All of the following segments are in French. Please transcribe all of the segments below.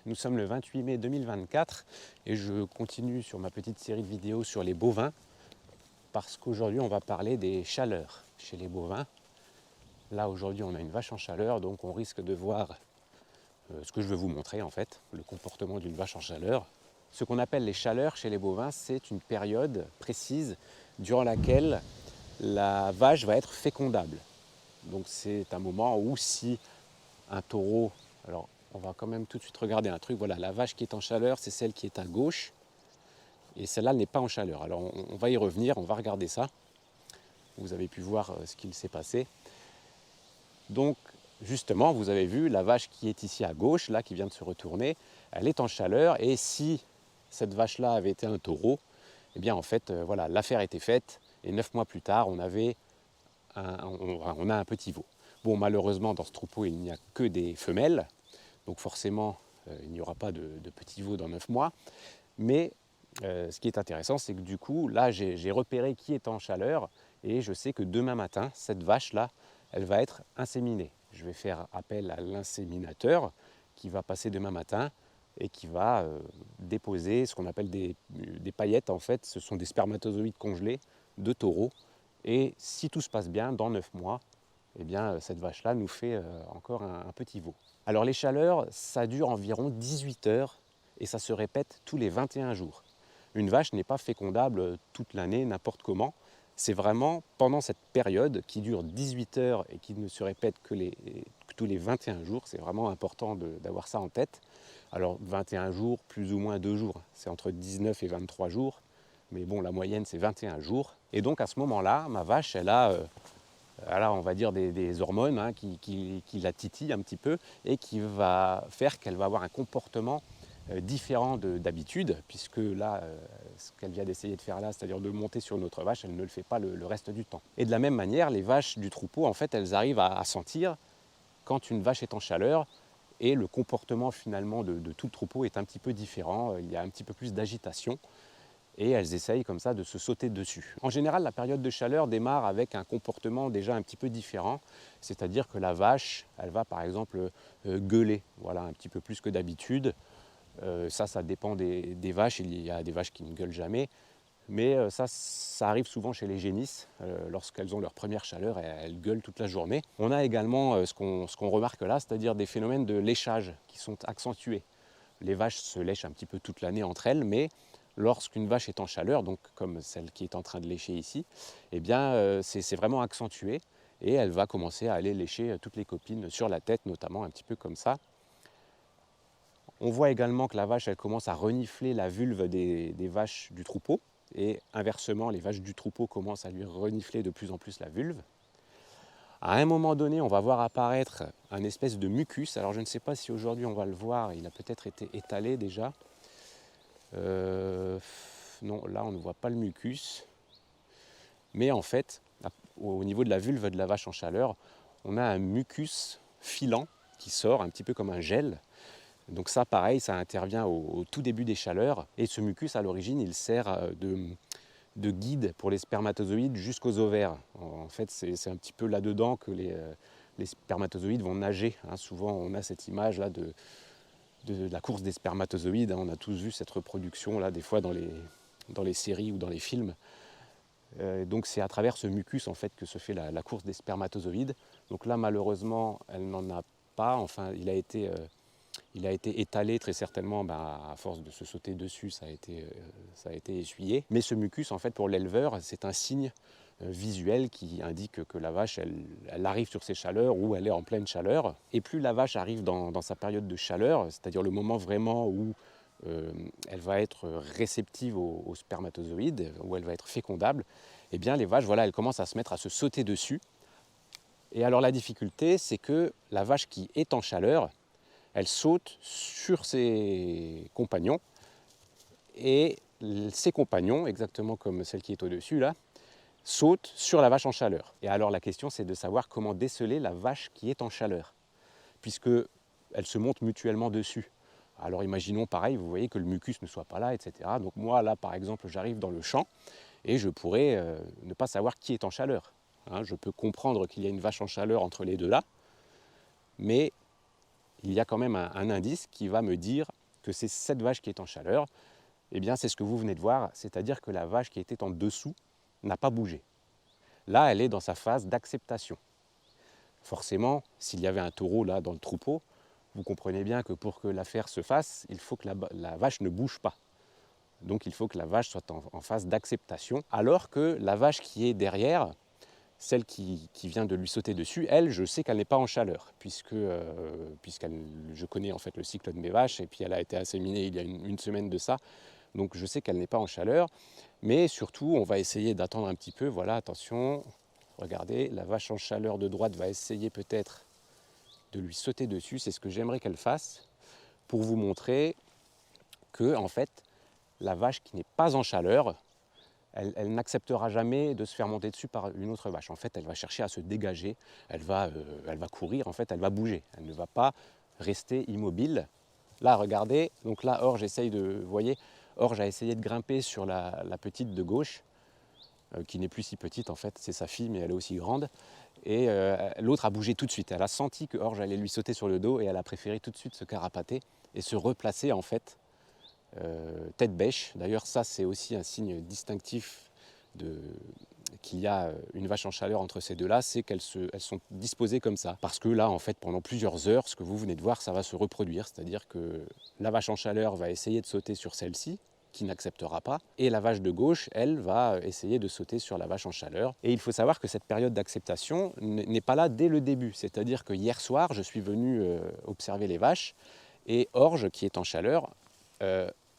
Nous sommes le 28 mai 2024 et je continue sur ma petite série de vidéos sur les bovins parce qu'aujourd'hui on va parler des chaleurs chez les bovins. Là aujourd'hui on a une vache en chaleur, donc on risque de voir ce que je veux vous montrer en fait, le comportement d'une vache en chaleur. Ce qu'on appelle les chaleurs chez les bovins, c'est une période précise durant laquelle la vache va être fécondable. Donc c'est un moment où si un taureau, alors on va quand même tout de suite regarder un truc, voilà, la vache qui est en chaleur, c'est celle qui est à gauche, et celle-là n'est pas en chaleur. Alors on va y revenir, on va regarder ça. Vous avez pu voir ce qu'il s'est passé. Donc justement, vous avez vu, la vache qui est ici à gauche, là, qui vient de se retourner, elle est en chaleur, et si cette vache-là avait été un taureau, eh bien en fait, voilà, l'affaire était faite, et 9 mois plus tard, on a un petit veau. Bon, malheureusement, dans ce troupeau, il n'y a que des femelles, donc forcément, il n'y aura pas de petits veaux dans 9 mois. Mais ce qui est intéressant, c'est que du coup, là, j'ai repéré qui est en chaleur, et je sais que demain matin, cette vache-là, elle va être inséminée. Je vais faire appel à l'inséminateur qui va passer demain matin et qui va déposer ce qu'on appelle des paillettes. En fait, ce sont des spermatozoïdes congelés de taureaux. Et si tout se passe bien, dans 9 mois, eh bien, cette vache-là nous fait encore un petit veau. Alors les chaleurs, ça dure environ 18 heures et ça se répète tous les 21 jours. Une vache n'est pas fécondable toute l'année, n'importe comment. C'est vraiment pendant cette période qui dure 18 heures et qui ne se répète que tous les 21 jours. C'est vraiment important d'avoir ça en tête. Alors 21 jours, plus ou moins 2 jours. C'est entre 19 et 23 jours. Mais bon, la moyenne, c'est 21 jours. Et donc à ce moment-là, ma vache, elle a on va dire des hormones qui la titillent un petit peu et qui va faire qu'elle va avoir un comportement différent d'habitude, puisque là, ce qu'elle vient d'essayer de faire là, c'est-à-dire de monter sur une autre vache, elle ne le fait pas le reste du temps. Et de la même manière, les vaches du troupeau, en fait, elles arrivent à sentir quand une vache est en chaleur, et le comportement finalement de tout le troupeau est un petit peu différent, il y a un petit peu plus d'agitation, et elles essayent comme ça de se sauter dessus. En général, la période de chaleur démarre avec un comportement déjà un petit peu différent, c'est-à-dire que la vache, elle va par exemple gueuler, voilà, un petit peu plus que d'habitude. Ça dépend des vaches, il y a des vaches qui ne gueulent jamais, mais ça arrive souvent chez les génisses, lorsqu'elles ont leur première chaleur, elles gueulent toute la journée. On a également ce qu'on remarque là, c'est-à-dire des phénomènes de léchage qui sont accentués. Les vaches se lèchent un petit peu toute l'année entre elles, mais lorsqu'une vache est en chaleur, donc comme celle qui est en train de lécher ici, eh bien c'est vraiment accentué, et elle va commencer à aller lécher toutes les copines sur la tête, notamment un petit peu comme ça. On voit également que la vache, elle commence à renifler la vulve des vaches du troupeau, et inversement, les vaches du troupeau commencent à lui renifler de plus en plus la vulve. À un moment donné, on va voir apparaître un espèce de mucus. Alors je ne sais pas si aujourd'hui on va le voir, il a peut-être été étalé déjà. Non, là on ne voit pas le mucus. Mais en fait, au niveau de la vulve de la vache en chaleur, on a un mucus filant qui sort un petit peu comme un gel. Donc ça, pareil, ça intervient au tout début des chaleurs. Et ce mucus, à l'origine, il sert de guide pour les spermatozoïdes jusqu'aux ovaires. En fait, c'est un petit peu là-dedans que les spermatozoïdes vont nager. Souvent, on a cette image-là de la course des spermatozoïdes. On a tous vu cette reproduction, là, des fois dans les séries ou dans les films. Donc c'est à travers ce mucus en fait que se fait la course des spermatozoïdes. Donc là, malheureusement, elle n'en a pas. Enfin, il a été étalé très certainement, à force de se sauter dessus, ça a été essuyé. Mais ce mucus, en fait, pour l'éleveur, c'est un signe visuel qui indique que la vache, elle arrive sur ses chaleurs ou elle est en pleine chaleur. Et plus la vache arrive dans sa période de chaleur, c'est-à-dire le moment vraiment où elle va être réceptive aux spermatozoïdes, où elle va être fécondable, eh bien les vaches, voilà, elles commencent à se mettre à se sauter dessus. Et alors la difficulté, c'est que la vache qui est en chaleur, elle saute sur ses compagnons, et ses compagnons, exactement comme celle qui est au-dessus là, sautent sur la vache en chaleur. Et alors la question, c'est de savoir comment déceler la vache qui est en chaleur, puisqu'elles se montent mutuellement dessus. Alors imaginons pareil, vous voyez que le mucus ne soit pas là, etc. Donc moi là par exemple, j'arrive dans le champ et je pourrais ne pas savoir qui est en chaleur. Je peux comprendre qu'il y a une vache en chaleur entre les deux là, mais il y a quand même un indice qui va me dire que c'est cette vache qui est en chaleur. Eh bien, c'est ce que vous venez de voir, c'est-à-dire que la vache qui était en dessous n'a pas bougé. Là, elle est dans sa phase d'acceptation. Forcément, s'il y avait un taureau là dans le troupeau, vous comprenez bien que pour que l'affaire se fasse, il faut que la vache ne bouge pas. Donc il faut que la vache soit en phase d'acceptation, alors que la vache qui est derrière, celle qui vient de lui sauter dessus, elle, je sais qu'elle n'est pas en chaleur, puisque je connais en fait le cycle de mes vaches, et puis elle a été inséminée il y a une semaine de ça, donc je sais qu'elle n'est pas en chaleur, mais surtout on va essayer d'attendre un petit peu, voilà, attention, regardez, la vache en chaleur de droite va essayer peut-être de lui sauter dessus, c'est ce que j'aimerais qu'elle fasse, pour vous montrer que en fait, la vache qui n'est pas en chaleur, elle n'acceptera jamais de se faire monter dessus par une autre vache. En fait, elle va chercher à se dégager, elle va courir, en fait, elle va bouger. Elle ne va pas rester immobile. Là, regardez, donc là, Orge essaye vous voyez, Orge a essayé de grimper sur la petite de gauche, qui n'est plus si petite, en fait, c'est sa fille, mais elle est aussi grande. Et l'autre a bougé tout de suite. Elle a senti que Orge allait lui sauter sur le dos et elle a préféré tout de suite se carapater et se replacer, en fait, tête bêche. D'ailleurs, ça, c'est aussi un signe distinctif qu'il y a une vache en chaleur entre ces deux-là, c'est qu'elles sont disposées comme ça. Parce que là, en fait, pendant plusieurs heures, ce que vous venez de voir, ça va se reproduire. C'est-à-dire que la vache en chaleur va essayer de sauter sur celle-ci, qui n'acceptera pas, et la vache de gauche, elle, va essayer de sauter sur la vache en chaleur. Et il faut savoir que cette période d'acceptation n'est pas là dès le début. C'est-à-dire que hier soir, je suis venu observer les vaches, et Orge, qui est en chaleur,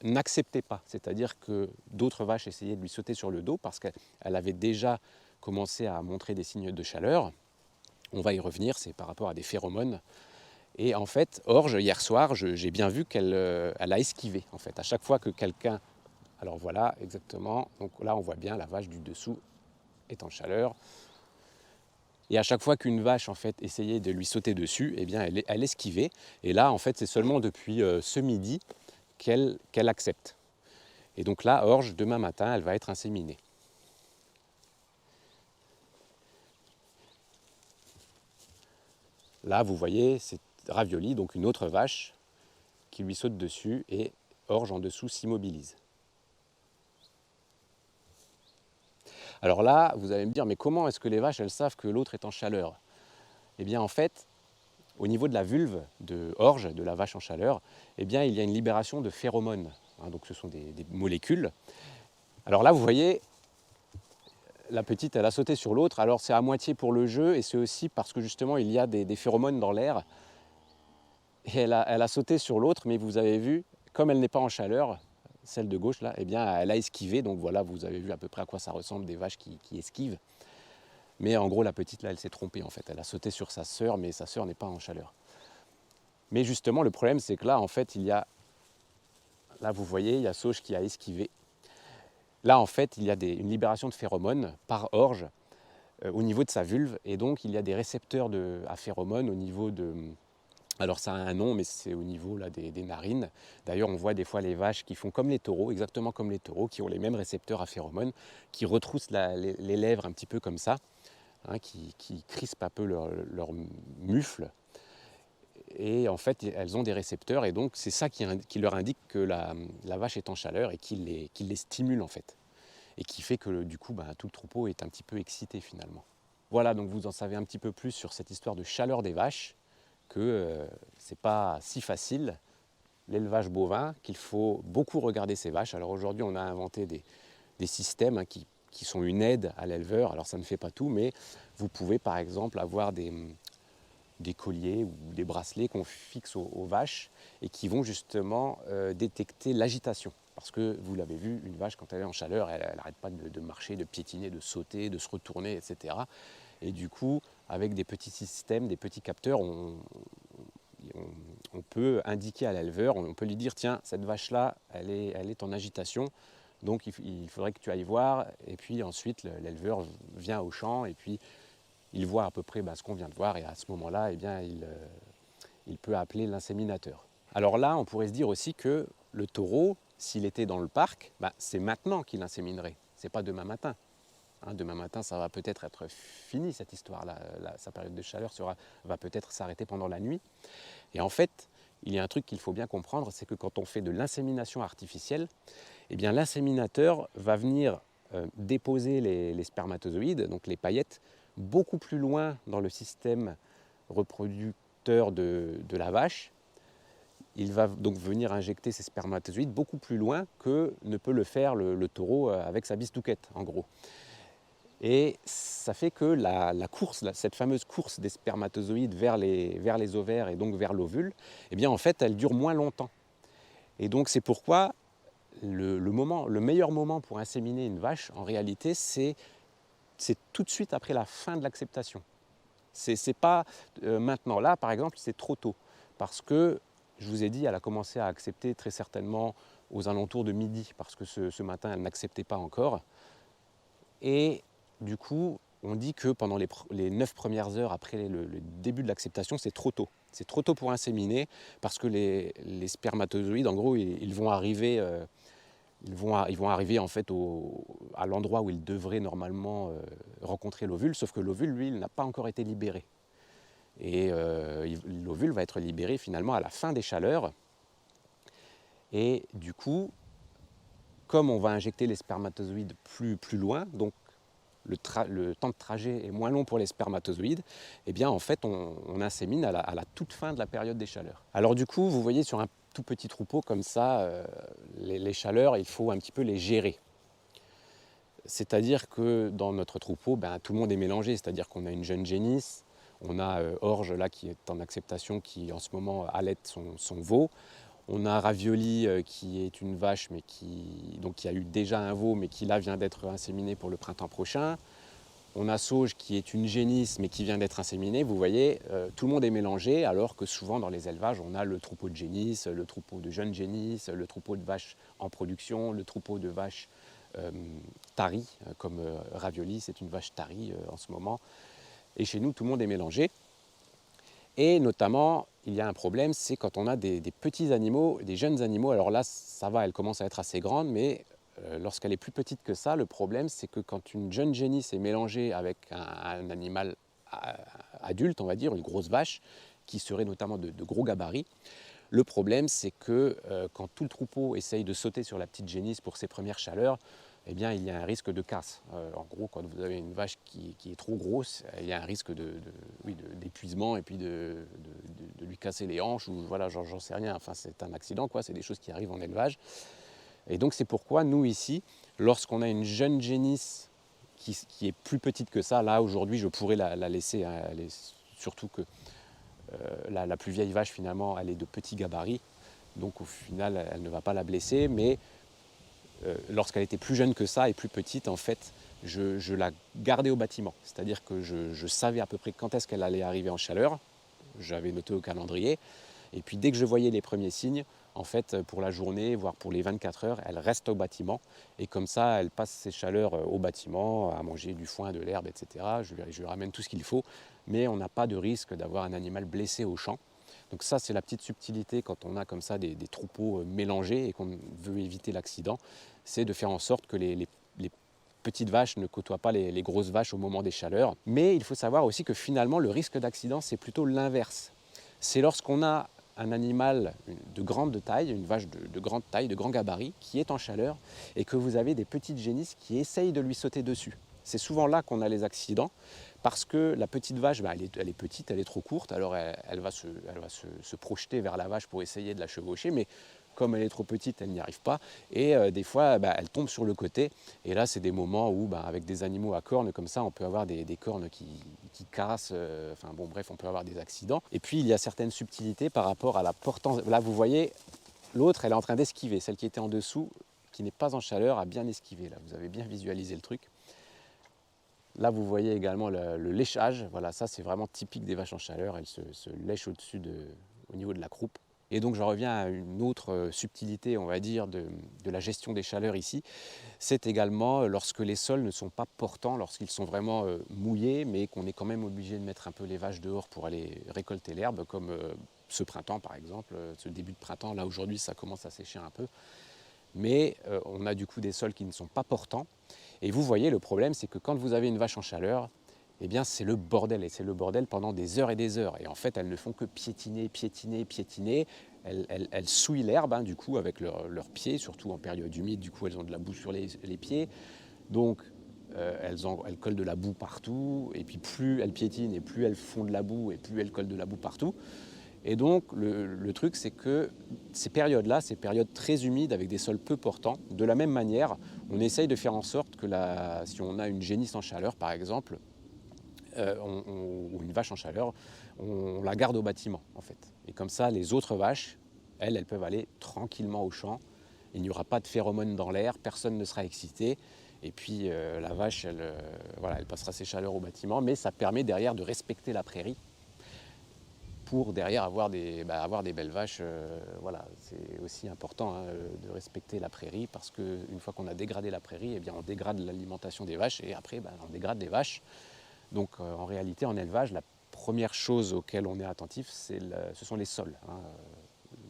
n'acceptait pas. C'est-à-dire que d'autres vaches essayaient de lui sauter sur le dos parce qu'elle avait déjà commencé à montrer des signes de chaleur. On va y revenir, c'est par rapport à des phéromones. Et en fait, Orge, hier soir, j'ai bien vu qu'elle a esquivé. En fait, à chaque fois que quelqu'un... Alors voilà, exactement. Donc là, on voit bien la vache du dessous est en chaleur. Et à chaque fois qu'une vache en fait essayait de lui sauter dessus, eh bien, elle esquivait. Et là, en fait, c'est seulement depuis ce midi qu'elle accepte. Et donc là, Orge, demain matin, elle va être inséminée. Là, vous voyez, c'est Ravioli, donc une autre vache, qui lui saute dessus et Orge en dessous s'immobilise. Alors là, vous allez me dire, mais comment est-ce que les vaches, elles savent que l'autre est en chaleur? Eh bien, en fait, au niveau de la vulve de Orge, de la vache en chaleur, eh bien, il y a une libération de phéromones. Donc ce sont des molécules. Alors là, vous voyez, la petite, elle a sauté sur l'autre. Alors c'est à moitié pour le jeu et c'est aussi parce que justement, il y a des phéromones dans l'air. Et elle a sauté sur l'autre, mais vous avez vu, comme elle n'est pas en chaleur, celle de gauche là, eh bien, elle a esquivé. Donc voilà, vous avez vu à peu près à quoi ça ressemble des vaches qui esquivent. Mais en gros, la petite là, elle s'est trompée en fait. Elle a sauté sur sa sœur, mais sa sœur n'est pas en chaleur. Mais justement, le problème, c'est que là, en fait, il y a... Là, vous voyez, il y a Sauge qui a esquivé. Là, en fait, il y a une libération de phéromones par Orge au niveau de sa vulve. Et donc, il y a des récepteurs à phéromones au niveau de... Alors, ça a un nom, mais c'est au niveau là, des narines. D'ailleurs, on voit des fois les vaches qui font comme les taureaux, exactement comme les taureaux, qui ont les mêmes récepteurs à phéromones, qui retroussent les lèvres un petit peu comme ça, hein, qui crispent un peu leur mufle. Et en fait, elles ont des récepteurs, et donc c'est ça qui leur indique que la vache est en chaleur et qui les stimule en fait. Et qui fait que du coup, tout le troupeau est un petit peu excité finalement. Voilà, donc vous en savez un petit peu plus sur cette histoire de chaleur des vaches, que c'est pas si facile, l'élevage bovin, qu'il faut beaucoup regarder ces vaches. Alors aujourd'hui, on a inventé des systèmes qui sont une aide à l'éleveur. Alors ça ne fait pas tout, mais vous pouvez par exemple avoir des colliers ou des bracelets qu'on fixe aux vaches et qui vont justement détecter l'agitation. Parce que vous l'avez vu, une vache quand elle est en chaleur, elle n'arrête pas de marcher, de piétiner, de sauter, de se retourner, etc. Et du coup, avec des petits systèmes, des petits capteurs, on peut indiquer à l'éleveur, on peut lui dire, tiens, cette vache-là, elle est en agitation, donc il faudrait que tu ailles voir. Et puis ensuite, l'éleveur vient au champ et puis il voit à peu près ce qu'on vient de voir, et à ce moment-là, eh bien, il peut appeler l'inséminateur. Alors là, on pourrait se dire aussi que le taureau, s'il était dans le parc, c'est maintenant qu'il inséminerait, c'est pas demain matin. Demain matin, ça va peut-être être fini cette histoire-là. Sa période de chaleur va peut-être s'arrêter pendant la nuit. Et en fait, il y a un truc qu'il faut bien comprendre, c'est que quand on fait de l'insémination artificielle, eh bien l'inséminateur va venir déposer les spermatozoïdes, donc les paillettes, beaucoup plus loin dans le système reproducteur de la vache. Il va donc venir injecter ses spermatozoïdes beaucoup plus loin que ne peut le faire le taureau avec sa bistouquette, en gros. Et ça fait que la course, cette fameuse course des spermatozoïdes vers les ovaires et donc vers l'ovule, eh bien en fait, elle dure moins longtemps. Et donc c'est pourquoi le meilleur moment pour inséminer une vache, en réalité, c'est tout de suite après la fin de l'acceptation. C'est pas maintenant. Là, par exemple, c'est trop tôt. Parce que, je vous ai dit, elle a commencé à accepter très certainement aux alentours de midi, parce que ce matin, elle n'acceptait pas encore. Et du coup, on dit que pendant les 9 premières heures après le début de l'acceptation, c'est trop tôt. C'est trop tôt pour inséminer, parce que les spermatozoïdes, en gros, ils vont arriver... ils vont arriver en fait à l'endroit où ils devraient normalement rencontrer l'ovule, sauf que l'ovule, lui, il n'a pas encore été libéré. Et l'ovule va être libéré finalement à la fin des chaleurs. Et du coup, comme on va injecter les spermatozoïdes plus loin, donc le temps de trajet est moins long pour les spermatozoïdes, eh bien en fait on insémine à la toute fin de la période des chaleurs. Alors du coup, vous voyez sur un tout petit troupeau comme ça, les chaleurs, il faut un petit peu les gérer. C'est-à-dire que dans notre troupeau, tout le monde est mélangé, c'est-à-dire qu'on a une jeune génisse, on a Orge là qui est en acceptation, qui en ce moment allaite son veau. On a Ravioli qui est une vache mais qui a eu déjà un veau mais qui là vient d'être inséminé pour le printemps prochain. On a Sauge qui est une génisse mais qui vient d'être inséminée. Vous voyez, tout le monde est mélangé alors que souvent dans les élevages on a le troupeau de génisses, le troupeau de jeunes génisses, le troupeau de vaches en production, le troupeau de vaches taries comme Ravioli, c'est une vache tarie en ce moment. Et chez nous tout le monde est mélangé. Et notamment, il y a un problème, c'est quand on a des petits animaux, des jeunes animaux. Alors là, ça va, elle commence à être assez grande, mais lorsqu'elle est plus petite que ça, le problème, c'est que quand une jeune génisse est mélangée avec un animal adulte, on va dire, une grosse vache, qui serait notamment de gros gabarits, le problème, c'est que quand tout le troupeau essaye de sauter sur la petite génisse pour ses premières chaleurs, eh bien, il y a un risque de casse. En gros, quand vous avez une vache qui est trop grosse, il y a un risque d'épuisement et puis de lui casser les hanches, ou voilà, j'en sais rien. Enfin, c'est un accident, quoi. C'est des choses qui arrivent en élevage. Et donc, c'est pourquoi, nous, ici, lorsqu'on a une jeune génisse qui est plus petite que ça, là, aujourd'hui, je pourrais la laisser, hein, surtout que la plus vieille vache, finalement, elle est de petit gabarit. Donc, au final, elle ne va pas la blesser, mais lorsqu'elle était plus jeune que ça et plus petite, en fait, je la gardais au bâtiment. C'est-à-dire que je savais à peu près quand est-ce qu'elle allait arriver en chaleur. J'avais noté au calendrier. Et puis dès que je voyais les premiers signes, en fait, pour la journée, voire pour les 24 heures, elle reste au bâtiment. Et comme ça, elle passe ses chaleurs au bâtiment, à manger du foin, de l'herbe, etc. Je lui ramène tout ce qu'il faut. Mais on n'a pas de risque d'avoir un animal blessé au champ. Donc ça, c'est la petite subtilité quand on a comme ça des troupeaux mélangés et qu'on veut éviter l'accident, c'est de faire en sorte que les petites vaches ne côtoient pas les grosses vaches au moment des chaleurs. Mais il faut savoir aussi que finalement, le risque d'accident, c'est plutôt l'inverse. C'est lorsqu'on a un animal de grande taille, une vache de grande taille, de grand gabarit, qui est en chaleur, et que vous avez des petites génisses qui essayent de lui sauter dessus. C'est souvent là qu'on a les accidents, parce que la petite vache, elle est petite, elle est trop courte, alors elle va se projeter vers la vache pour essayer de la chevaucher, mais comme elle est trop petite, elle n'y arrive pas, et des fois, elle tombe sur le côté, et là, c'est des moments où, avec des animaux à cornes comme ça, on peut avoir des cornes qui cassent, enfin bon, bref, on peut avoir des accidents. Et puis, il y a certaines subtilités par rapport à la portance. Là, vous voyez, l'autre, elle est en train d'esquiver, celle qui était en dessous, qui n'est pas en chaleur, a bien esquivé, là, vous avez bien visualisé le truc. Là, vous voyez également le léchage. Voilà, ça, c'est vraiment typique des vaches en chaleur. Elles se lèchent au niveau de la croupe. Et donc, j'en reviens à une autre subtilité, on va dire, de la gestion des chaleurs ici. C'est également lorsque les sols ne sont pas portants, lorsqu'ils sont vraiment mouillés, mais qu'on est quand même obligé de mettre un peu les vaches dehors pour aller récolter l'herbe, comme ce printemps, par exemple, ce début de printemps. Là, aujourd'hui, ça commence à sécher un peu. Mais on a du coup des sols qui ne sont pas portants. Et vous voyez, le problème, c'est que quand vous avez une vache en chaleur, eh bien c'est le bordel, et c'est le bordel pendant des heures et des heures. Et en fait, elles ne font que piétiner, piétiner, piétiner. Elles souillent l'herbe, hein, du coup, avec leurs pieds, surtout en période humide, du coup, elles ont de la boue sur les pieds. Donc, elles collent de la boue partout, et puis plus elles piétinent, et plus elles font de la boue, et plus elles collent de la boue partout. Et donc, le truc, c'est que ces périodes-là, ces périodes très humides avec des sols peu portants, de la même manière, on essaye de faire en sorte que si on a une génisse en chaleur, par exemple, ou une vache en chaleur, on la garde au bâtiment, en fait. Et comme ça, les autres vaches, elles peuvent aller tranquillement au champ. Il n'y aura pas de phéromones dans l'air, personne ne sera excité. Et puis la vache, elle passera ses chaleurs au bâtiment, mais ça permet derrière de respecter la prairie pour derrière avoir des belles vaches. Voilà, c'est aussi important, hein, de respecter la prairie, parce qu'une fois qu'on a dégradé la prairie, eh bien, on dégrade l'alimentation des vaches, et après on dégrade les vaches. Donc en réalité, en élevage, la première chose auquel on est attentif, ce sont les sols, hein.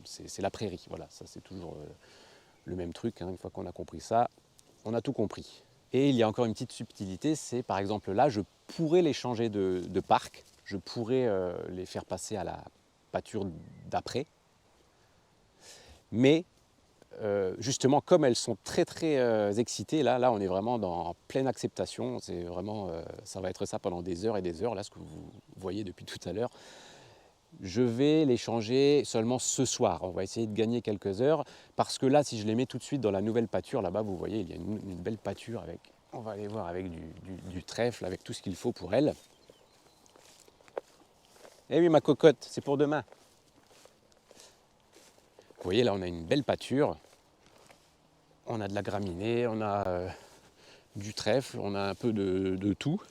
C'est la prairie, voilà, ça c'est toujours le même truc, hein. Une fois qu'on a compris ça, on a tout compris. Et il y a encore une petite subtilité, c'est par exemple là, je pourrais les changer de parc, je pourrais les faire passer à la pâture d'après, mais justement, comme elles sont très excitées, là on est vraiment en pleine acceptation. C'est vraiment, ça va être ça pendant des heures et des heures, là ce que vous voyez depuis tout à l'heure. Je vais les changer seulement ce soir. On va essayer de gagner quelques heures, parce que là, si je les mets tout de suite dans la nouvelle pâture, là-bas, vous voyez, il y a une belle pâture avec, on va aller voir, avec du trèfle, avec tout ce qu'il faut pour elles. Eh oui, ma cocotte, c'est pour demain. Vous voyez, là, on a une belle pâture. On a de la graminée, on a du trèfle, on a un peu de tout.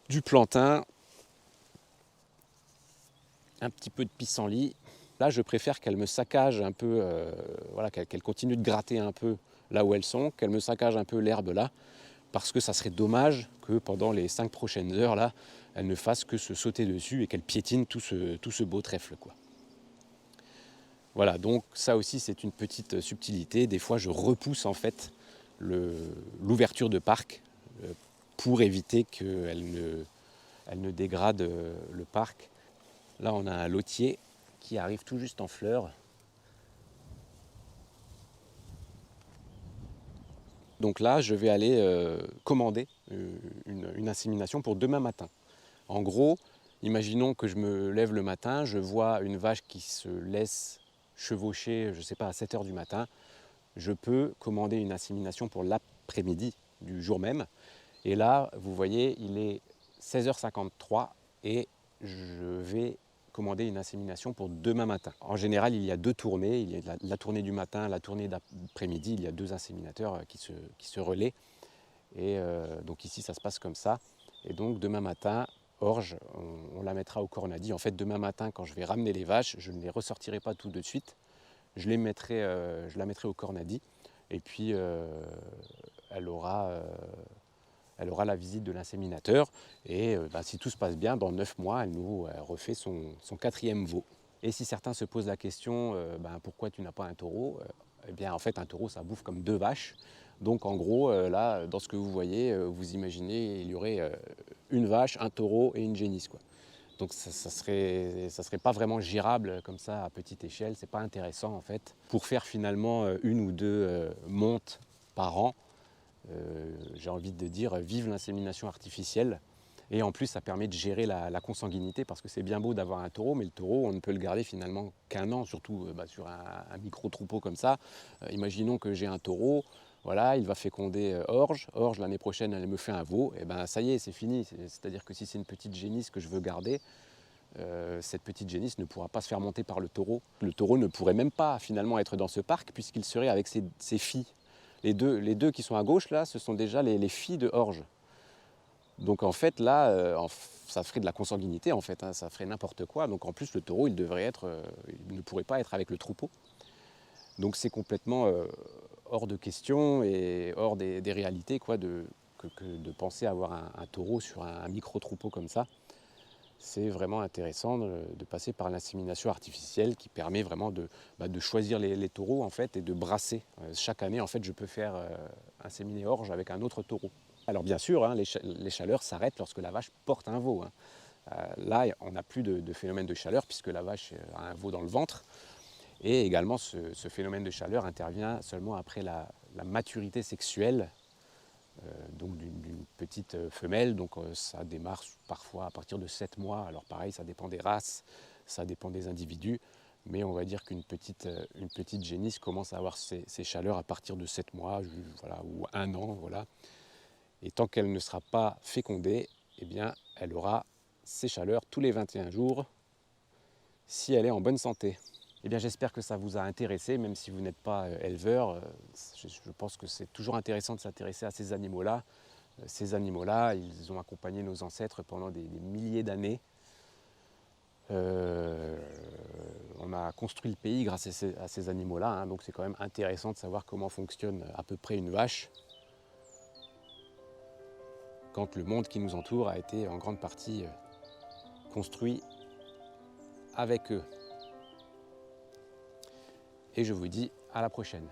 Du plantain, un petit peu de pissenlit. Là, je préfère qu'elles me saccagent un peu, voilà, qu'elles continuent de gratter un peu là où elles sont, qu'elles me saccagent un peu l'herbe là, parce que ça serait dommage que pendant les 5 prochaines heures, là, elles ne fassent que se sauter dessus et qu'elles piétinent tout ce beau trèfle, quoi. Voilà, donc ça aussi c'est une petite subtilité. Des fois, je repousse en fait l'ouverture de parc pour éviter qu'elle ne dégrade le parc. Là, on a un lotier qui arrive tout juste en fleurs. Donc là, je vais aller commander une insémination pour demain matin. En gros, imaginons que je me lève le matin, je vois une vache qui se laisse chevaucher, je ne sais pas, à 7 heures du matin. Je peux commander une insémination pour l'après-midi du jour même. Et là, vous voyez, il est 16h53 et je vais commander une insémination pour demain matin. En général, il y a 2 tournées. Il y a la tournée du matin, la tournée d'après-midi. Il y a 2 inséminateurs qui se relaient. Et donc ici, ça se passe comme ça. Et donc demain matin, orge, on la mettra au cornadi. En fait, demain matin, quand je vais ramener les vaches, je ne les ressortirai pas tout de suite. Je la mettrai au cornadi. Et puis, elle aura la visite de l'inséminateur. Et si tout se passe bien, dans 9 mois, elle nous refait son 4e veau. Et si certains se posent la question, pourquoi tu n'as pas un taureau, eh bien, en fait, un taureau, ça bouffe comme 2 vaches. Donc, en gros, là, dans ce que vous voyez, vous imaginez, il y aurait une vache, un taureau et une génisse, quoi. Donc ça serait pas vraiment gérable comme ça à petite échelle, c'est pas intéressant en fait. Pour faire finalement 1 ou 2 montes par an, j'ai envie de dire vive l'insémination artificielle. Et en plus ça permet de gérer la consanguinité, parce que c'est bien beau d'avoir un taureau, mais le taureau on ne peut le garder finalement qu'1 an, surtout sur un micro troupeau comme ça. Imaginons que j'ai un taureau. Voilà, il va féconder orge. Orge, l'année prochaine, elle me fait un veau. Et ben ça y est, c'est fini. C'est-à-dire que si c'est une petite génisse que je veux garder, cette petite génisse ne pourra pas se faire monter par le taureau. Le taureau ne pourrait même pas finalement être dans ce parc, puisqu'il serait avec ses filles. Les deux qui sont à gauche, là, ce sont déjà les filles de orge. Donc en fait, là, ça ferait de la consanguinité, en fait, hein, ça ferait n'importe quoi. Donc en plus, le taureau, il ne pourrait pas être avec le troupeau. Donc c'est complètement hors de question et hors des réalités, quoi, de penser avoir un taureau sur un micro-troupeau comme ça. c'est vraiment intéressant de passer par l'insémination artificielle qui permet vraiment de choisir les taureaux en fait et de brasser. Chaque année en fait je peux faire inséminer orge avec un autre taureau. Alors bien sûr hein, les chaleurs s'arrêtent lorsque la vache porte un veau. Hein. Là on n'a plus de phénomène de chaleur puisque la vache a un veau dans le ventre. Et également ce phénomène de chaleur intervient seulement après la maturité sexuelle donc d'une petite femelle, donc ça démarre parfois à partir de 7 mois. Alors pareil, ça dépend des races, ça dépend des individus, mais on va dire qu'une petite génisse commence à avoir ses chaleurs à partir de 7 mois, voilà, ou 1 an, voilà. Et tant qu'elle ne sera pas fécondée, eh bien, elle aura ses chaleurs tous les 21 jours, si elle est en bonne santé. Eh bien, j'espère que ça vous a intéressé, même si vous n'êtes pas éleveur. Je pense que c'est toujours intéressant de s'intéresser à ces animaux-là. Ces animaux-là, ils ont accompagné nos ancêtres pendant des milliers d'années. On a construit le pays grâce à ces animaux-là, hein, donc c'est quand même intéressant de savoir comment fonctionne à peu près une vache quand le monde qui nous entoure a été en grande partie construit avec eux. Et je vous dis à la prochaine.